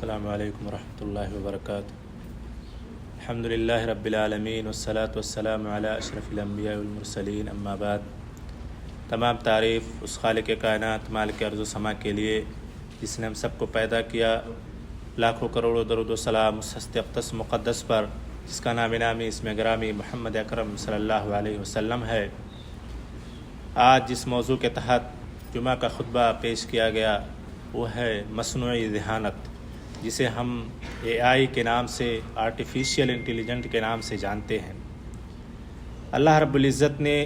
السلام علیکم ورحمۃ اللہ وبرکاتہ۔ الحمد للہ رب العالمین والصلاة والسلام علی اشرف الانبیاء والمرسلین، اما بعد۔ تمام تعریف اس خالق کائنات مالک ارض و سما کے لیے جس نے ہم سب کو پیدا کیا۔ لاکھوں کروڑوں درود و سلام اس ہست اقدس مقدس پر جس کا نام نامی اسم گرامی محمد اکرم صلی اللہ علیہ وسلم ہے۔ آج جس موضوع کے تحت جمعہ کا خطبہ پیش کیا گیا وہ ہے مصنوعی ذہانت، جسے ہم AI کے نام سے، آرٹیفیشیل انٹیلیجنٹ کے نام سے جانتے ہیں۔ اللہ رب العزت نے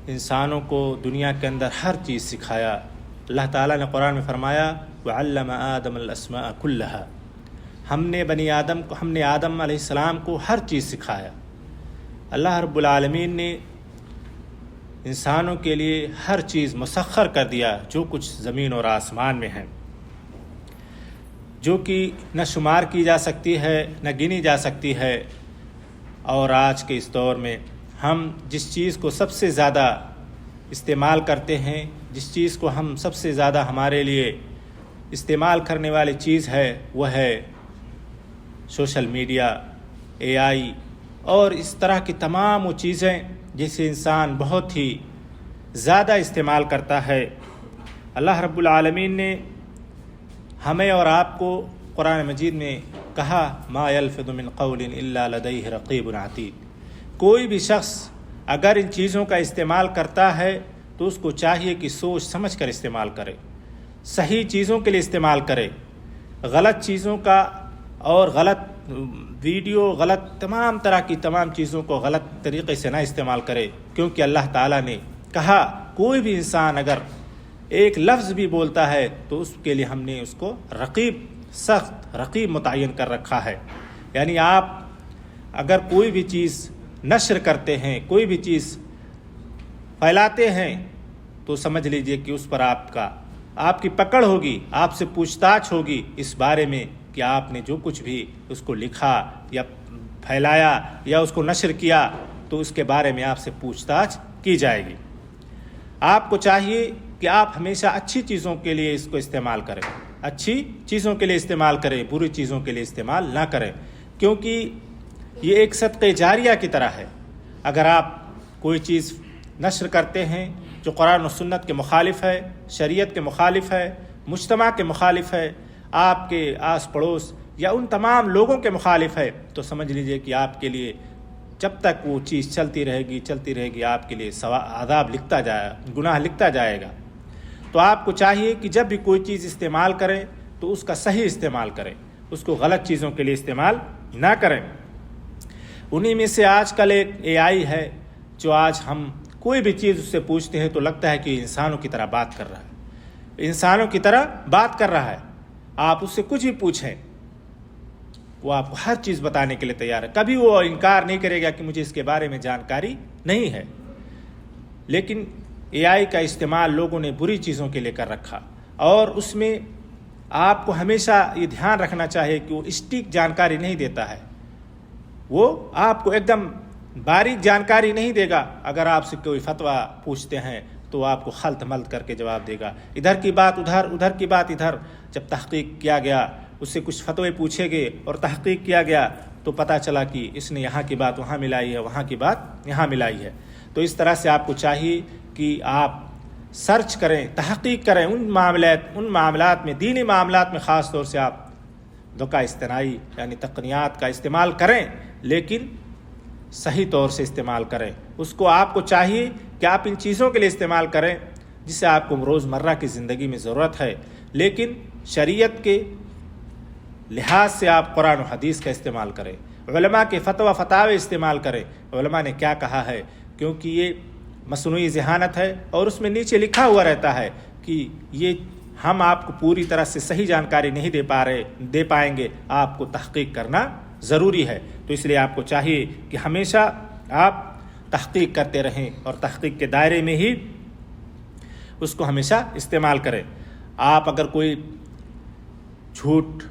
انسانوں کو دنیا کے اندر ہر چیز سکھایا۔ اللہ تعالیٰ نے قرآن میں فرمایا وَعَلَّمَ آدَمَ الْأَسْمَاءَ كُلَّهَا، ہم نے آدم علیہ السلام کو ہر چیز سکھایا۔ اللہ رب العالمین نے انسانوں کے لیے ہر چیز مسخر کر دیا، جو کچھ زمین اور آسمان میں ہے، جو کہ نہ شمار کی جا سکتی ہے نہ گنی جا سکتی ہے۔ اور آج کے اس دور میں ہم جس چیز کو سب سے زیادہ استعمال کرتے ہیں، جس چیز کو ہم سب سے زیادہ ہمارے لیے استعمال کرنے والی چیز ہے، وہ ہے سوشل میڈیا، AI اور اس طرح کی تمام وہ چیزیں جسے انسان بہت ہی زیادہ استعمال کرتا ہے۔ اللہ رب العالمین نے ہمیں اور آپ کو قرآن مجید میں کہا ما یلفظ من قول الا لدیہ رقیب عتید۔ کوئی بھی شخص اگر ان چیزوں کا استعمال کرتا ہے تو اس کو چاہیے کہ سوچ سمجھ کر استعمال کرے، صحیح چیزوں کے لیے استعمال کرے، غلط چیزوں کا اور غلط ویڈیو، غلط تمام طرح کی تمام چیزوں کو غلط طریقے سے نہ استعمال کرے، کیونکہ اللہ تعالیٰ نے کہا کوئی بھی انسان اگر ایک لفظ بھی بولتا ہے تو اس کے لیے ہم نے اس کو رقیب، سخت رقیب متعین کر رکھا ہے۔ یعنی آپ اگر کوئی بھی چیز نشر کرتے ہیں، کوئی بھی چیز پھیلاتے ہیں تو سمجھ لیجئے کہ اس پر آپ کی پکڑ ہوگی، آپ سے پوچھ تاچھ ہوگی اس بارے میں کہ آپ نے جو کچھ بھی اس کو لکھا یا پھیلایا یا اس کو نشر کیا، تو اس کے بارے میں آپ سے پوچھ تاچھ کی جائے گی۔ آپ کو چاہیے کہ آپ ہمیشہ اچھی چیزوں کے لیے اس کو استعمال کریں، اچھی چیزوں کے لیے استعمال کریں، بری چیزوں کے لیے استعمال نہ کریں، کیونکہ یہ ایک صدقہ جاریہ کی طرح ہے۔ اگر آپ کوئی چیز نشر کرتے ہیں جو قرآن و سنت کے مخالف ہے، شریعت کے مخالف ہے، مجتمع کے مخالف ہے، آپ کے آس پڑوس یا ان تمام لوگوں کے مخالف ہے، تو سمجھ لیجئے کہ آپ کے لیے جب تک وہ چیز چلتی رہے گی آپ کے لیے عذاب لکھتا جائے گا، گناہ لکھتا جائے گا۔ تو آپ کو چاہیے کہ جب بھی کوئی چیز استعمال کریں تو اس کا صحیح استعمال کریں، اس کو غلط چیزوں کے لیے استعمال نہ کریں۔ انہی میں سے آج کل ایک AI ہے جو آج ہم کوئی بھی چیز اس سے پوچھتے ہیں تو لگتا ہے کہ انسانوں کی طرح بات کر رہا ہے، انسانوں کی طرح بات کر رہا ہے۔ آپ اس سے کچھ بھی پوچھیں وہ آپ کو ہر چیز بتانے کے لیے تیار ہے، کبھی وہ انکار نہیں کرے گا کہ مجھے اس کے بارے میں جانکاری نہیں ہے۔ لیکن AI کا استعمال لوگوں نے بری چیزوں کے لیے کر رکھا، اور اس میں آپ کو ہمیشہ یہ دھیان رکھنا چاہیے کہ وہ اسٹیک جانکاری نہیں دیتا ہے، وہ آپ کو ایک دم باریک جانکاری نہیں دے گا۔ اگر آپ سے کوئی فتویٰ پوچھتے ہیں تو آپ کو خلط ملط کر کے جواب دے گا، ادھر کی بات ادھر، ادھر کی بات ادھر۔ جب تحقیق کیا گیا، اس سے کچھ فتوے پوچھے گئے اور تحقیق کیا گیا تو پتہ چلا کہ اس نے یہاں کی بات وہاں ملائی ہے، وہاں کی بات یہاں ملائی ہے۔ تو اس طرح سے آپ کو چاہیے کہ آپ سرچ کریں، تحقیق کریں ان معاملات میں، دینی معاملات میں خاص طور سے آپ دکا اصطناعی یعنی تقنیات کا استعمال کریں، لیکن صحیح طور سے استعمال کریں۔ اس کو آپ کو چاہیے کہ آپ ان چیزوں کے لیے استعمال کریں جسے آپ کو روزمرہ کی زندگی میں ضرورت ہے، لیکن شریعت کے لحاظ سے آپ قرآن و حدیث کا استعمال کریں، علماء کے فتاوی استعمال کریں، علماء نے کیا کہا ہے، کیونکہ یہ مصنوعی ذہانت ہے اور اس میں نیچے لکھا ہوا رہتا ہے کہ یہ ہم آپ کو پوری طرح سے صحیح جانکاری نہیں دے پائیں گے، آپ کو تحقیق کرنا ضروری ہے۔ تو اس لیے آپ کو چاہیے کہ ہمیشہ آپ تحقیق کرتے رہیں اور تحقیق کے دائرے میں ہی اس کو ہمیشہ استعمال کریں۔ آپ اگر کوئی جھوٹ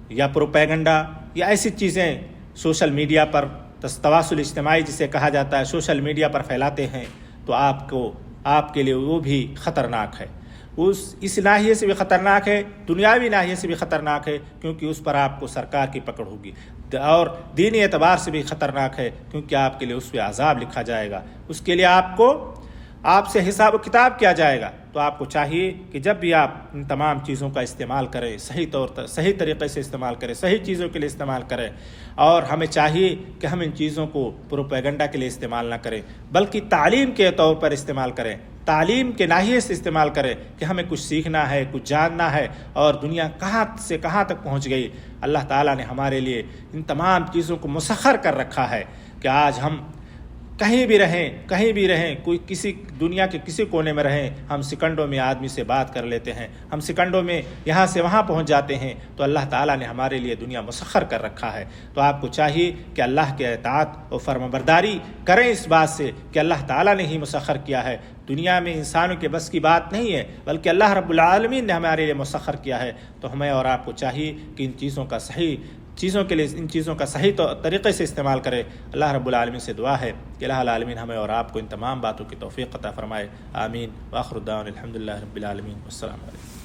یا پروپیگنڈا یا ایسی چیزیں سوشل میڈیا پر تواصل اجتماعی جسے کہا جاتا ہے، سوشل میڈیا پر پھیلاتے ہیں تو آپ کے لیے وہ بھی خطرناک ہے۔ اس ناحیے سے بھی خطرناک ہے، دنیاوی ناحیے سے بھی خطرناک ہے، کیونکہ اس پر آپ کو سرکار کی پکڑ ہوگی، اور دینی اعتبار سے بھی خطرناک ہے، کیونکہ آپ کے لیے اس پہ عذاب لکھا جائے گا، اس کے لیے آپ سے حساب و کتاب کیا جائے گا۔ تو آپ کو چاہیے کہ جب بھی آپ ان تمام چیزوں کا استعمال کریں، صحیح طریقے سے استعمال کریں، صحیح چیزوں کے لیے استعمال کریں، اور ہمیں چاہیے کہ ہم ان چیزوں کو پروپیگنڈا کے لیے استعمال نہ کریں، بلکہ تعلیم کے طور پر استعمال کریں، تعلیم کے ناحیے سے استعمال کریں کہ ہمیں کچھ سیکھنا ہے، کچھ جاننا ہے، اور دنیا کہاں سے کہاں تک پہنچ گئی۔ اللہ تعالیٰ نے ہمارے لیے ان تمام چیزوں کو مسخر کر رکھا ہے کہ آج ہم کہیں بھی رہیں، کوئی کسی دنیا کے کسی کونے میں رہیں، ہم سیکنڈوں میں آدمی سے بات کر لیتے ہیں، ہم سیکنڈوں میں یہاں سے وہاں پہنچ جاتے ہیں۔ تو اللہ تعالیٰ نے ہمارے لیے دنیا مسخر کر رکھا ہے۔ تو آپ کو چاہیے کہ اللہ کے اطاعت اور فرمانبرداری کریں اس بات سے کہ اللہ تعالیٰ نے ہی مسخر کیا ہے، دنیا میں انسانوں کے بس کی بات نہیں ہے، بلکہ اللہ رب العالمین نے ہمارے لیے مسخر کیا ہے۔ تو ہمیں اور آپ کو چاہیے کہ ان چیزوں کا صحیح طریقے سے استعمال کرے۔ اللہ رب العالمین سے دعا ہے کہ الہ العالمین ہمیں اور آپ کو ان تمام باتوں کی توفیق عطا فرمائے، آمین۔ وآخر دعوانا الحمدللہ رب العالمین، والسلام علیکم۔